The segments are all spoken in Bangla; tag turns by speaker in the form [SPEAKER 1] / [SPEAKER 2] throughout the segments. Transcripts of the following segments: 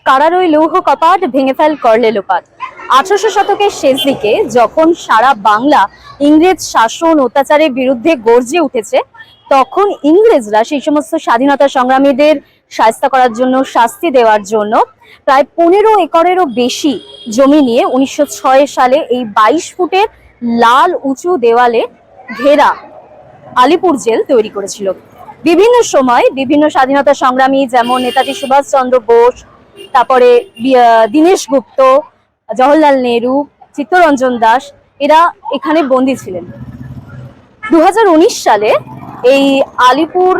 [SPEAKER 1] কারার ওই লৌহ কপাট ভেঙে ফেল করলে লোপাট। 1800 শতকের শেষ দিকে যখন সারা বাংলা ইংরেজ শাসন অত্যাচারের বিরুদ্ধে গর্জে উঠেছে, তখন ইংরেজরা সেই সমস্ত স্বাধীনতা সংগ্রামীদের শায়েস্তা করার জন্য, শাস্তি দেওয়ার জন্য প্রায় 15 একরেরও বেশি জমি নিয়ে 1906 সালে এই 22 ফুটের লাল উঁচু দেওয়ালে ঘেরা আলিপুর জেল তৈরি করেছিল। বিভিন্ন সময় বিভিন্ন স্বাধীনতা সংগ্রামী যেমন নেতাজি সুভাষচন্দ্র বোস, তারপরে দীনেশ গুপ্ত, জওহরলাল নেহরু, চিত্তরঞ্জন দাস এরা এখানে বন্দী ছিলেন। 2019 সালে এই আলিপুর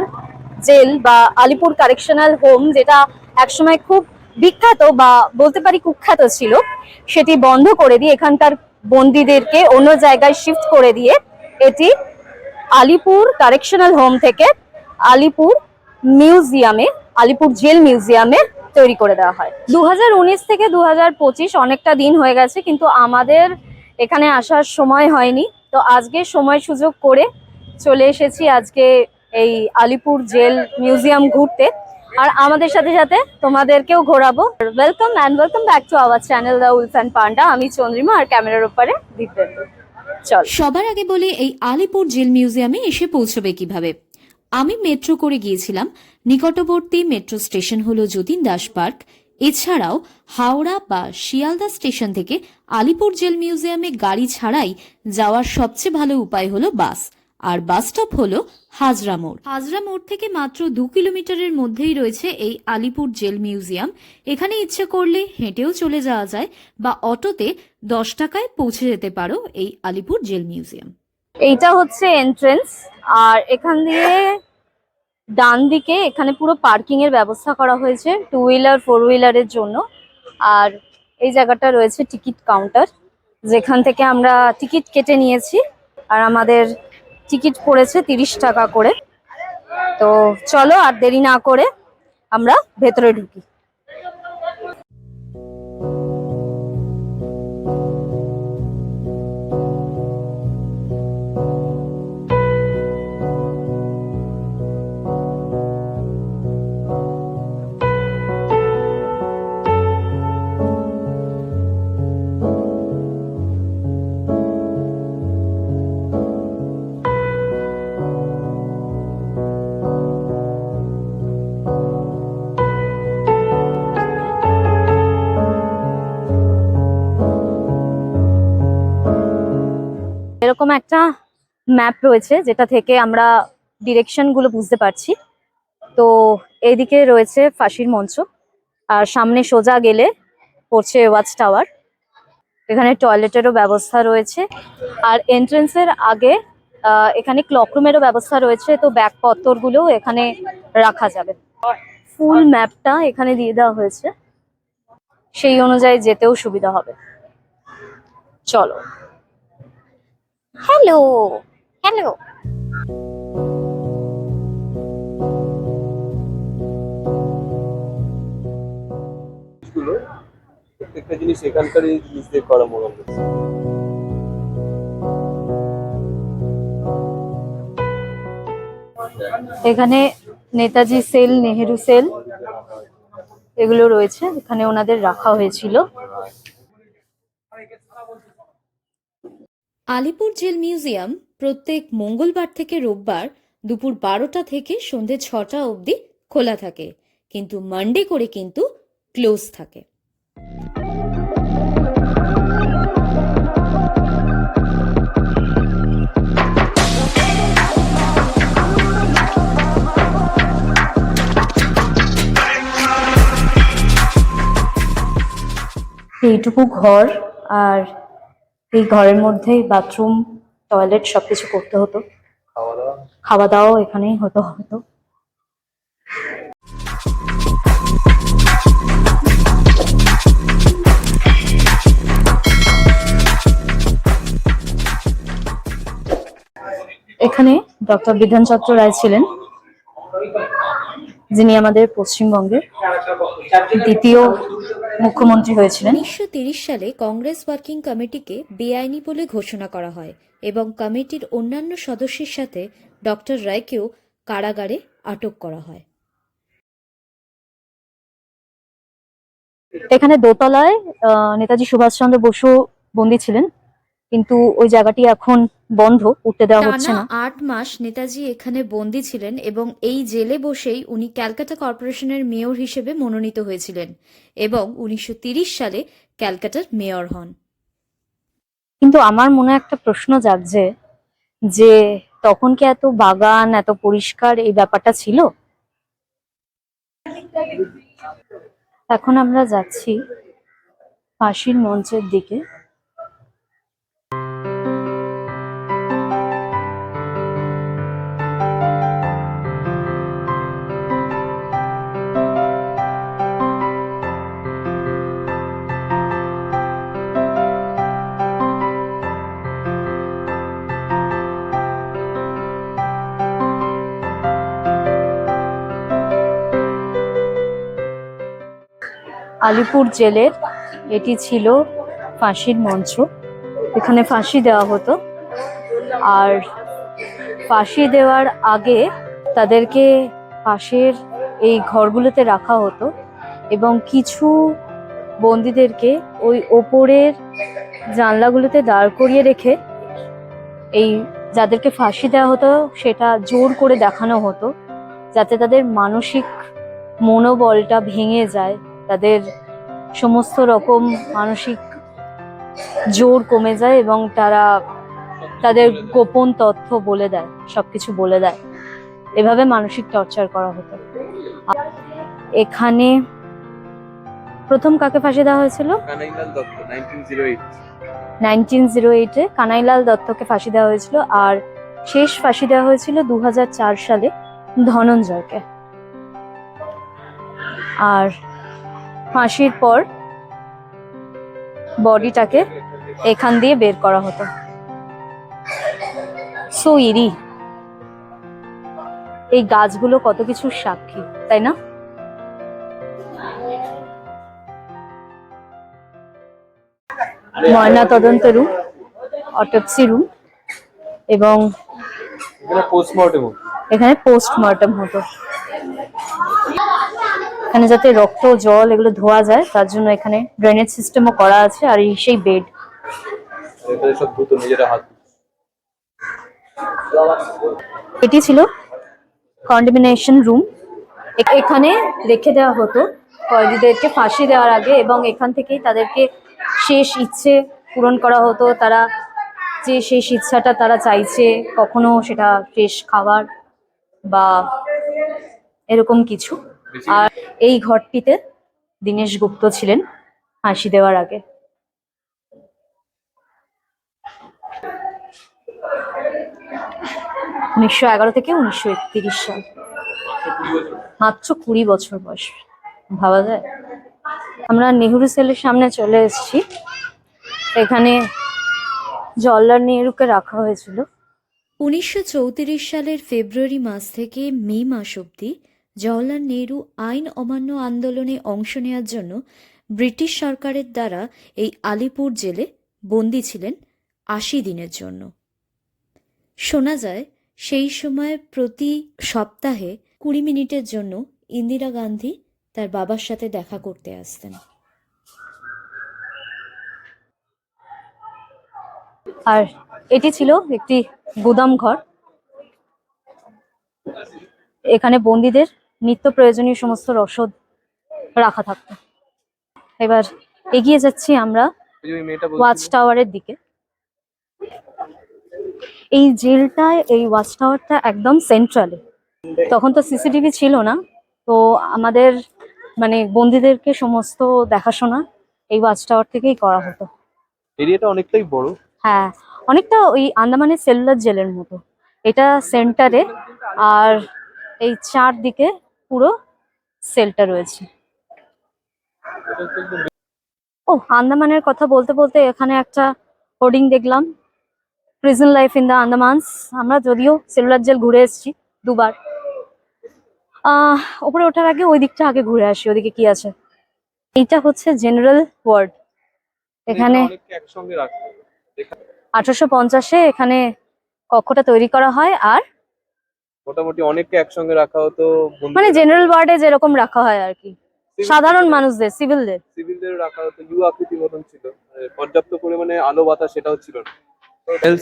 [SPEAKER 1] জেল বা আলিপুর কারেকশনাল হোম, যেটা একসময় খুব বিখ্যাত বা বলতে পারি কুখ্যাত ছিল, সেটি বন্ধ করে দিয়ে এখানকার বন্দীদেরকে অন্য জায়গায় শিফট করে দিয়ে এটি আলিপুর কারেকশনাল হোম থেকে আলিপুর মিউজিয়ামে, আলিপুর জেল মিউজিয়ামে তৈরি করে দেওয়া হয়। 2019 থেকে 2025 অনেকটা দিন হয়ে গেছে, কিন্তু আমাদের এখানে আসার সময় হয়নি। তো আজকে সময় সুযোগ করে চলে এসেছি আজকে এই আলিপুর জেল মিউজিয়াম ঘুরতে, আর আমাদের সাথে সাথে তোমাদেরকেও ঘোরাবো। Welcome back to our channel the wolf and panda. আমি চন্দ্রিমা, আর ক্যামেরার উপরে দিব্যেন্দু। চল।
[SPEAKER 2] সবার আগে বলি এই আলিপুর জেল মিউজিয়ামে এসে পৌঁছবে কিভাবে। আমি মেট্রো করে গিয়েছিলাম। নিকটবর্তী মেট্রো স্টেশন হলো যতীন দাস পার্ক। এছাড়াও হাওড়া বা শিয়ালদা স্টেশন থেকে আলিপুর জেল মিউজিয়ামে গাড়ি ছাড়াই যাওয়ার সবচেয়ে ভালো উপায় হলো বাস, আর বাস স্টপ হলো হাজরা মোড়। হাজরা মোড় থেকে মাত্র 2 কিলোমিটারের মধ্যেই রয়েছে এই আলিপুর জেল মিউজিয়াম। এখানে ইচ্ছে করলে হেঁটেও চলে যাওয়া যায় বা অটোতে 10 টাকায় পৌঁছে যেতে পারো এই আলিপুর জেল মিউজিয়াম।
[SPEAKER 1] এইটা হচ্ছে এন্ট্রেন্স, আর এখান দিয়ে ডান দিকে এখানে পুরো পার্কিং এর ব্যবস্থা করা হয়েছে 2 হুইলার 4 হুইলারের জন্য। আর এই জায়গাটা রয়েছে টিকিট কাউন্টার, যেখান থেকে আমরা টিকিট কেটে নিয়েছি, আর আমাদের টিকিট পড়েছে 30 টাকা করে। তো চলো আর দেরি না করে আমরা ভেতরে ঢুকি। এরকম একটা ম্যাপ রয়েছে যেটা থেকে আমরা ডিরেকশন গুলো বুঝতে পারছি। তো এইদিকে রয়েছে ফাঁসির মঞ্চ, আর সামনে সোজা গেলে পড়ছে ওয়াচ টাওয়ার। এখানে টয়লেটেরও ব্যবস্থা রয়েছে, আর এন্ট্রেন্সের আগে এখানে ক্লকরুমেরও ব্যবস্থা রয়েছে। তো ব্যাগপত্রগুলো এখানে রাখা যাবে। ফুল ম্যাপটা এখানে দিয়ে দেওয়া হয়েছে, সেই অনুযায়ী যেতেও সুবিধা হবে। চলো। Hello hello.
[SPEAKER 3] প্রত্যেকটা জিনিস এখানকারই জিনিস দিয়ে করা মনে হচ্ছে।
[SPEAKER 1] এখানে নেতাজি সেল, নেহেরু সেল এগুলো রয়েছে, এখানে ওনাদের রাখা হয়েছিল।
[SPEAKER 2] আলিপুর জেল মিউজিয়াম প্রত্যেক মঙ্গলবার থেকে রোববার দুপুর 12টা থেকে সন্ধে 6টা অবধি খোলা থাকে, কিন্তু মানডে করে কিন্তু ক্লোজ থাকে।
[SPEAKER 1] এইটুকু ঘর, আর এই ঘরের মধ্যেই বাথরুম, টয়লেট সবকিছু করতে হতো। খাওয়া দাওয়াও এখানেই হতো। এখানে ডক্টর বিধানচন্দ্র রায় ছিলেন, যিনি আমাদের পশ্চিমবঙ্গের দ্বিতীয় মুখ্যমন্ত্রী হয়েছিলেন।
[SPEAKER 2] 1930 সালে কংগ্রেস ওয়ার্কিং কমিটিকে বেআইনি বলে ঘোষণা করা হয় এবং কমিটির অন্যান্য সদস্যের সাথে ডক্টর রায়কেও কারাগারে আটক করা হয়।
[SPEAKER 1] এখানে দোতলায় নেতাজি সুভাষচন্দ্র বসু বন্দী ছিলেন, কিন্তু ওই জায়গাটি এখন বন্ধ, উঠতে দেওয়া হচ্ছে
[SPEAKER 2] টানা
[SPEAKER 1] না।
[SPEAKER 2] 8 মাস নেতাজি এখানে বন্দী ছিলেন এবং এই জেলে বসেই উনি ক্যালকাটা কর্পোরেশনের মেয়র হিসেবে মনোনীত হয়েছিলেন এবং 1930 সালে ক্যালকাটার মেয়র হন।
[SPEAKER 1] কিন্তু আমার মনে একটা প্রশ্ন জাগছে যে তখন কি এত বাগান, এত পরিষ্কার এই ব্যাপারটা ছিল? এখন আমরা যাচ্ছি ফাঁসির মঞ্চের দিকে। আলিপুর জেলের এটি ছিল ফাঁসির মঞ্চ। এখানে ফাঁসি দেওয়া হতো, আর ফাঁসি দেওয়ার আগে তাদেরকে পাশের এই ঘরগুলোতে রাখা হতো এবং কিছু বন্দীদেরকে ওই ওপরের জানলাগুলোতে দাঁড় করিয়ে রেখে এই যাদেরকে ফাঁসি দেওয়া হতো সেটা জোর করে দেখানো হতো, যাতে তাদের মানসিক মনোবলটা ভেঙে যায়, তাদের সমস্ত রকম মানসিক জোর কমে যায় এবং তারা তাদের গোপন তথ্য বলে দেয়, সবকিছু বলে দেয়। এভাবে মানসিক টর্চার করা হতো। এখানে প্রথম কাকে ফাঁসি দেওয়া হয়েছিল?
[SPEAKER 3] কানাইলাল দত্ত 1908।
[SPEAKER 1] 1908-এ কানাইলাল দত্তকে ফাঁসি দেওয়া হয়েছিল, আর শেষ ফাঁসি দেওয়া হয়েছিল 2004 সালে ধনঞ্জয়কে। আর ফাঁসির পর বডিটাকে এখান দিয়ে বের করা হতো। সো ইরি, এই গাছগুলো কত কিছুর সাক্ষী, তাই না? ময়না তদন্ত রুম, অটোপসি রুম, এবং
[SPEAKER 3] এখানে পোস্টমর্টেম হতো।
[SPEAKER 1] এখানে পোস্টমর্টম হতো। এখানে যাতে রক্ত, জল এগুলো ধোয়া যায় তার জন্য এখানে ড্রেনেজ সিস্টেমও করা আছে, আর এই সেই বেড।
[SPEAKER 3] এখানে সব ধুতো নিজেরা হাত।
[SPEAKER 1] এটি ছিল কন্ডেমনেশন রুম। এখানে রেখে দেওয়া হতো কয়েদিদেরকে ফাঁসি দেওয়ার আগে, এবং এখান থেকেই তাদেরকে শেষ ইচ্ছে পূরণ করা হতো। তারা যে শেষ ইচ্ছাটা তারা চাইছে, কখনো সেটা শেষ খাবার বা এরকম কিছু। আর এই ঘরটিতে দীনেশ গুপ্ত ছিলেন ফাঁসি দেওয়ার আগে। উনিশশো 1911 থেকে 1931 সাল, মাত্র 20 বছর বয়স, ভাবা যায়? আমরা নেহরু সেলের সামনে চলে এসেছি। এখানে জওহরলাল নেহরুকে রাখা হয়েছিল।
[SPEAKER 2] 1934 সালের ফেব্রুয়ারি মাস থেকে মে মাস অবধি জওহরলাল নেহরু আইন অমান্য আন্দোলনে অংশ নেওয়ার জন্য ব্রিটিশ সরকারের দ্বারা এই আলিপুর জেলে বন্দী ছিলেন 80 দিনের জন্য। শোনা যায় সেই সময় প্রতি সপ্তাহে 20 মিনিটের জন্য ইন্দিরা গান্ধী তার বাবার সাথে দেখা করতে আসতেন।
[SPEAKER 1] আর এটি ছিল একটি গুদাম ঘর। এখানে বন্দীদের নিত্য প্রয়োজনীয় সমস্ত রসদ রাখা থাকতো। এবার এগিয়ে যাচ্ছি আমরা
[SPEAKER 3] ওই যে ওই মেয়েটা
[SPEAKER 1] ওয়াচ
[SPEAKER 3] বলছিল
[SPEAKER 1] টাওয়ারের দিকে। এই জেলটায়, এই ওয়াচ টাওয়ারটা একদম সেন্ট্রালে। তখন তো সিসিটিভি ছিল না, তো আমাদের মানে বন্দীদেরকে সমস্ত দেখাশোনা এই ওয়াচ টাওয়ার থেকেই করা হতো।
[SPEAKER 3] এরিয়াটা অনেকটাই বড়।
[SPEAKER 1] হ্যাঁ, অনেকটা ওই আন্দামানের সেলুলার জেলের মতো। এটা সেন্টারে, আর এই চারদিকে পুরো সেলটা রয়েছে। ও, আন্দামানের কথা বলতে বলতে এখানে একটা হোর্ডিং দেখলাম, প্রিজন লাইফ ইন দ্য আন্দামানস। আমরা যদিও সেলুলার জেল ঘুরে এসেছি দুবার। ওপরে ওঠার আগে ওই দিকটা আগে ঘুরে আসি, ওদিকে কি আছে। এইটা হচ্ছে জেনারেল ওয়ার্ড। এখানে
[SPEAKER 3] অনেককে একসঙ্গে রাখতো।
[SPEAKER 1] 1850-এ এখানে কক্ষটা তৈরি করা হয়, আর
[SPEAKER 3] মোটামুটি অনেককে একসঙ্গে রাখা হতো।
[SPEAKER 1] মানে জেনারেল ওয়ার্ডে যেরকম রাখা হয় আর কি। সাধারণ মানুষদের, সিভিলদের।
[SPEAKER 3] সিভিলদের রাখা হতো, ইউ আকৃতির মতন ছিল, পর্যাপ্ত পরিমাণে আলো বাতাস সেটাও ছিল না।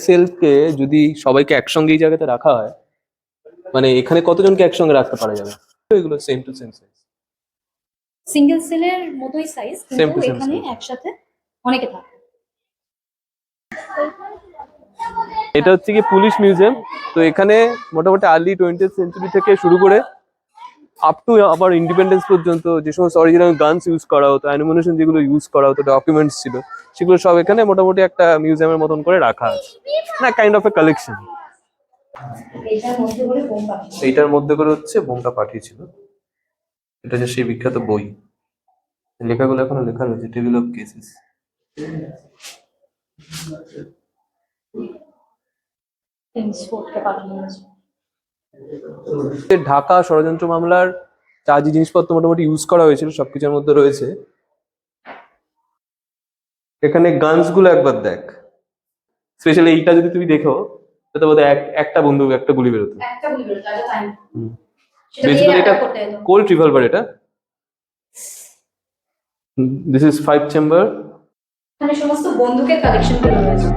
[SPEAKER 3] সেলকে যদি সবাইকে একসঙ্গে এই জায়গাতে রাখা হয়, মানে এখানে কতজনকে একসঙ্গে রাখতে পারা যাবে? এগুলো same to same size,
[SPEAKER 1] single সেলের মতোই সাইজ,
[SPEAKER 3] Same
[SPEAKER 1] কিন্তু
[SPEAKER 3] to same
[SPEAKER 1] এখানে
[SPEAKER 3] size.
[SPEAKER 1] একসাথে অনেকে থাকে।
[SPEAKER 3] এটা হচ্ছে কি পুলিশ মিউজিয়াম। তো এখানে মোটামুটি আর্লি 20th সেঞ্চুরি থেকে শুরু করে আপ টু আবার ইন্ডিপেন্ডেন্স পর্যন্ত যে সমস্ত অরিজিনাল গানস ইউজ করা হতো, অ্যানিমেশন যেগুলো ইউজ করা হতো, ডকুমেন্টস ছিল, সেগুলো সব এখানে মোটামুটি একটা মিউজিয়ামের মতন করে রাখা আছে, না কাইন্ড অফ এ কালেকশন। এইটার মধ্যে করে হচ্ছে বোমটা পাঠিয়েছিল, এটা হচ্ছে সেই বিখ্যাত বই, লেখাগুলো এখনো লেখা রয়েছে, টেবিল অফ কেসেস। ঢাকা ষড়যন্ত্র মামলার যা যে জিনিসপত্র মোটামুটি ইউজ করা হয়েছিল সবকিছুর মধ্যে রয়েছে। এখানে গানস গুলো একবার দেখ, স্পেশালি এইটা যদি তুমি দেখো, তাতে বোধহয় একটা বন্দুক, একটা গুলি বেরোতো। বেসিক্যালি এটা কোল্ড রিভলভার। এটা দিস ইজ 5 চেম্বার।
[SPEAKER 1] এখানে সমস্ত বন্দুকের কালেকশন গুলো রয়েছে।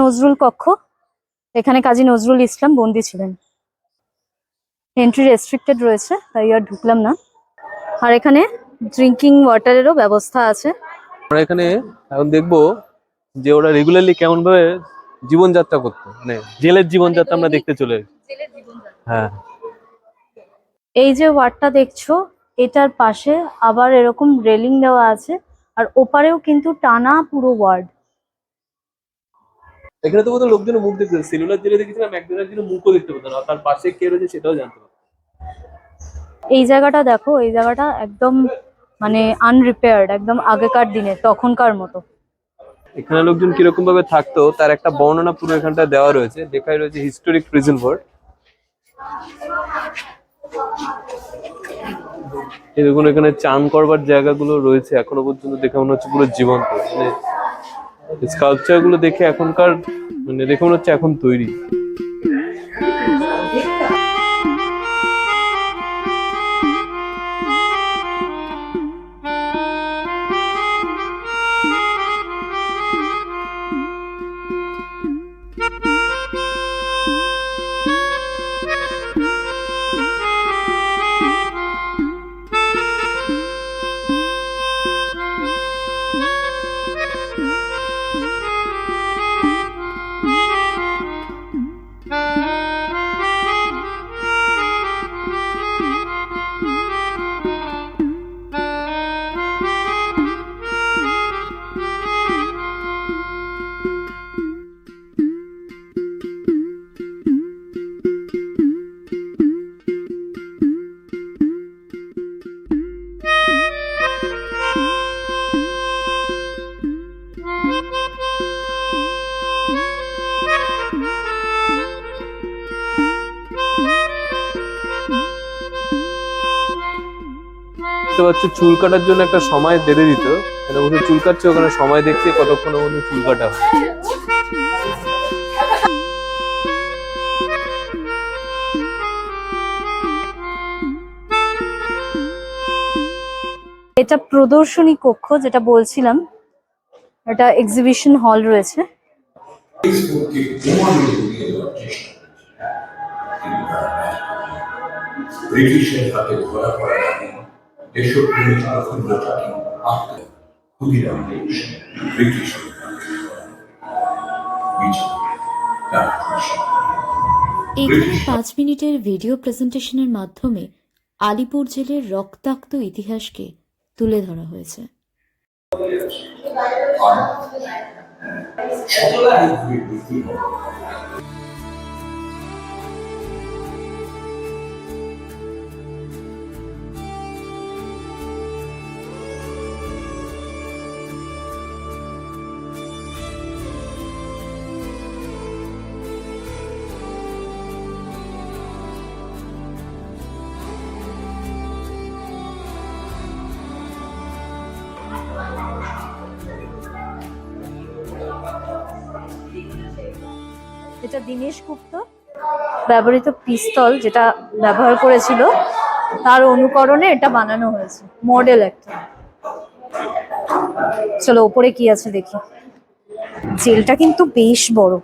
[SPEAKER 1] নজরুল কক্ষ, এখানে কাজী নজরুল ইসলাম বন্দী ছিলেন। এন্ট্রি রেস্ট্রিক্টেড রয়েছে, তাই আর ঢুকলাম না। আর এখানে ড্রিঙ্কিং ওয়াটারেরও ব্যবস্থা আছে।
[SPEAKER 3] আমরা এখানে এখন দেখবো যে ওরা রেগুলারলি কেমন ভাবে জীবনযাত্রা করতো, মানে জেলের জীবনযাত্রা আমরা দেখতে চলে এসেছি। হ্যাঁ,
[SPEAKER 1] এই যে ওয়ার্ডটা দেখছো, এটার পাশে আবার এরকম রেলিং দেওয়া আছে, আর ওপারেও কিন্তু টানা পুরো ওয়ার্ড।
[SPEAKER 3] এখানে তো বোধহয় লোকজনের মুখ দেখতে, সেলুলার জেলে দেখেছিলাম একজনের জন্য মুখও দেখতে পেতো না, তার পাশে কে রয়েছে সেটাও জানতে পারতো।
[SPEAKER 1] এই জায়গাটা দেখো, এই জায়গাটা একদম মানে আনরিপেয়ার্ড, একদম আগেকার দিনে, তখনকার মতো।
[SPEAKER 3] এখানে লোকজন কিরকম ভাবে থাকতো তার একটা বর্ণনা পুরো এখানটা দেওয়া রয়েছে, লেখাই রয়েছে হিস্টোরিক প্রিজন ওয়ার্ড। এই দেখুন এখানে চান করবার জায়গাগুলো রয়েছে, এখনো পর্যন্ত দেখে মনে হচ্ছে পুরো জীবন্ত, মানে স্কাল্পচার গুলো দেখে এখনকার, মানে দেখে মনে হচ্ছে এখন তৈরি। দেখতে পাচ্ছি চুল কাটার জন্য একটা সময় বেঁধে দিত, মানে বসে চুল কাটছে, ওখানে সময় দেখছে কতক্ষণের মধ্যে চুল কাটা হয়।
[SPEAKER 1] এটা প্রদর্শনী কক্ষ, যেটা বলছিলাম, এটা এক্সিবিশন হল রয়েছে।
[SPEAKER 4] ব্রিটিশের হাতে ধরা পড়া দেশপ্রেমিক প্রফুল্ল ক্ষুদিরাম ঘোষ, ব্রিটিশ
[SPEAKER 2] এখানে 5 মিনিটের ভিডিও প্রেজেন্টেশনের মাধ্যমে আলিপুর জেলের রক্তাক্ত ইতিহাসকে তুলে ধরা হয়েছে।
[SPEAKER 1] এটা দীনেশ গুপ্ত ব্যবহৃত পিস্তল যেটা ব্যবহার করেছিল তার অনুকরণে এটা বানানো হয়েছে, মডেল একটা। চলো উপরে কি আছে দেখি। জেলটা কিন্তু বেশ বড়,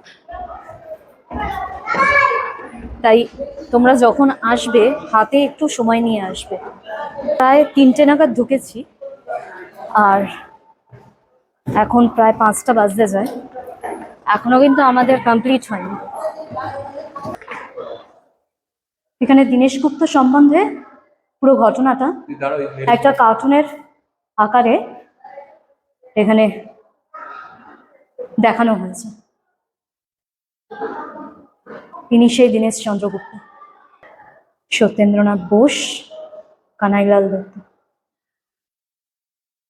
[SPEAKER 1] তাই তোমরা যখন আসবে হাতে একটু সময় নিয়ে আসবে। প্রায় 3টে নাগাদ ঢুকেছি আর এখন প্রায় 5টা বাজতে যায়, এখনো কিন্তু আমাদের কমপ্লিট হয়নি। এখানে দীনেশ গুপ্ত সম্বন্ধে পুরো ঘটনাটা একটা কার্টুনের আকারে এখানে দেখানো হয়েছে। তিনি সেই দীনেশ চন্দ্রগুপ্ত, সত্যেন্দ্রনাথ বোস, কানাইলাল দত্ত।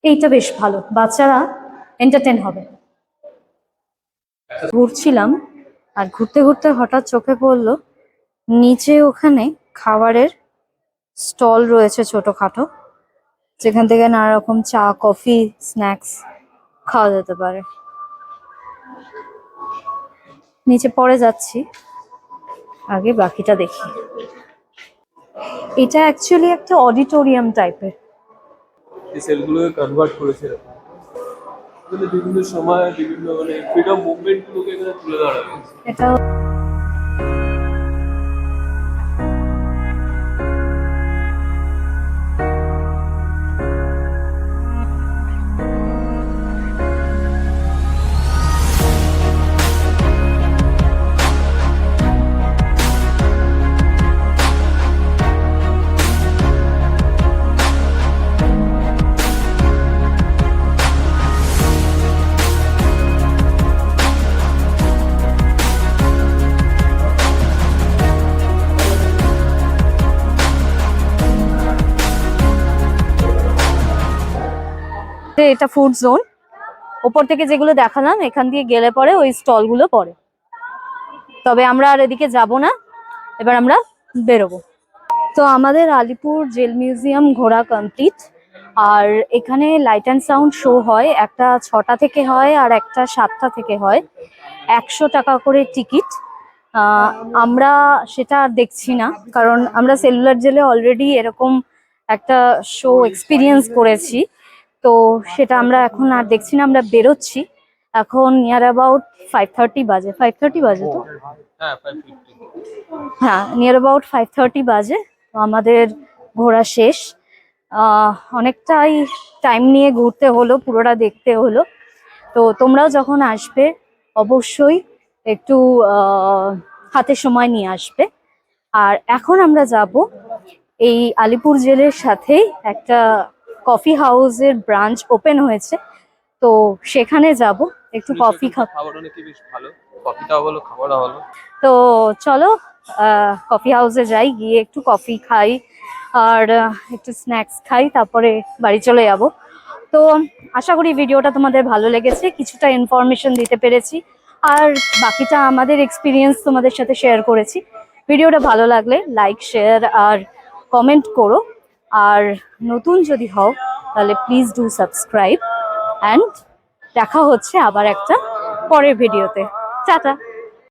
[SPEAKER 1] এইটা বেশ ভালো, বাচ্চারা এন্টারটেন হবে। ঘুরছিলাম আর ঘুরতে ঘুরতে হঠাৎ চোখে পড়লো নিচে ওখানে খাবারের স্টল রয়েছে ছোটখাটো, যেখান থেকে নানা রকম চা, কফি, স্ন্যাক্স খাওয়া যেতে পারে। নিচে পড়ে যাচ্ছি, আগে বাকিটা দেখি। এটা অ্যাকচুয়ালি একটা অডিটোরিয়াম টাইপের।
[SPEAKER 3] এই সেলগুলোকে কনভার্ট করেছে এখানে বিভিন্ন সময় বিভিন্ন মানে ফ্রিডম মুভমেন্ট গুলোকে এখানে তুলে ধরা হয়েছে।
[SPEAKER 1] এটা এটা ফুড জোন। ওপর থেকে যেগুলো দেখালাম এখান দিয়ে গেলে পরে ওই স্টল গুলো পড়ে। তবে আমরা আর এদিকে যাব না, এবার আমরা বেরোবো। তো আমাদের আলিপুর জেল মিউজিয়াম ঘোরা কমপ্লিট। আর এখানে লাইট অ্যান্ড সাউন্ড শো হয়, একটা 6টা থেকে হয় আর একটা 7টা থেকে হয়। 100 টাকা করে টিকিট। আমরা সেটা আর দেখছি না, কারণ আমরা সেলুলার জেলে অলরেডি এরকম একটা শো এক্সপিরিয়েন্স করেছি, তো সেটা আমরা এখন আর দেখছি না। আমরা বেরোচ্ছি এখন, নিয়ার অ্যাবাউট 5:30 বাজে। 5:30 বাজে তো?
[SPEAKER 3] হ্যাঁ 550।
[SPEAKER 1] হ্যাঁ, নিয়ার অ্যাবাউট 5:30 বাজে। তো আমাদের ঘোরা শেষ। অনেকটাই টাইম নিয়ে ঘুরতে হলো, পুরোটা দেখতে হলো। তো তোমরাও যখন আসবে অবশ্যই একটু হাতে সময় নিয়ে আসবে। আর এখন আমরা যাব এই আলিপুর জেলের সাথেই একটা কফি হাউসের ব্রাঞ্চ ওপেন হয়েছে, তো সেখানে যাব একটু কফি
[SPEAKER 3] খাবার অনেক বেশ ভালো, কফিটাও ভালো, খাবারও ভালো।
[SPEAKER 1] তো চলো কফি হাউসে যাই, গিয়ে একটু কফি খাই আর একটু স্ন্যাক্স খাই, তারপরে বাড়ি চলে যাব। তো আশা করি ভিডিওটা তোমাদের ভালো লেগেছে, কিছুটা ইনফরমেশন দিতে পেরেছি আর বাকিটা আমাদের এক্সপিরিয়েন্স তোমাদের সাথে শেয়ার করেছি। ভিডিওটা ভালো লাগলে লাইক, শেয়ার আর কমেন্ট করো। আর নতুন যদি হও তাহলে প্লিজ ডু সাবস্ক্রাইব। অ্যান্ড দেখা হচ্ছে আবার একটা পরের ভিডিওতে। টাটা।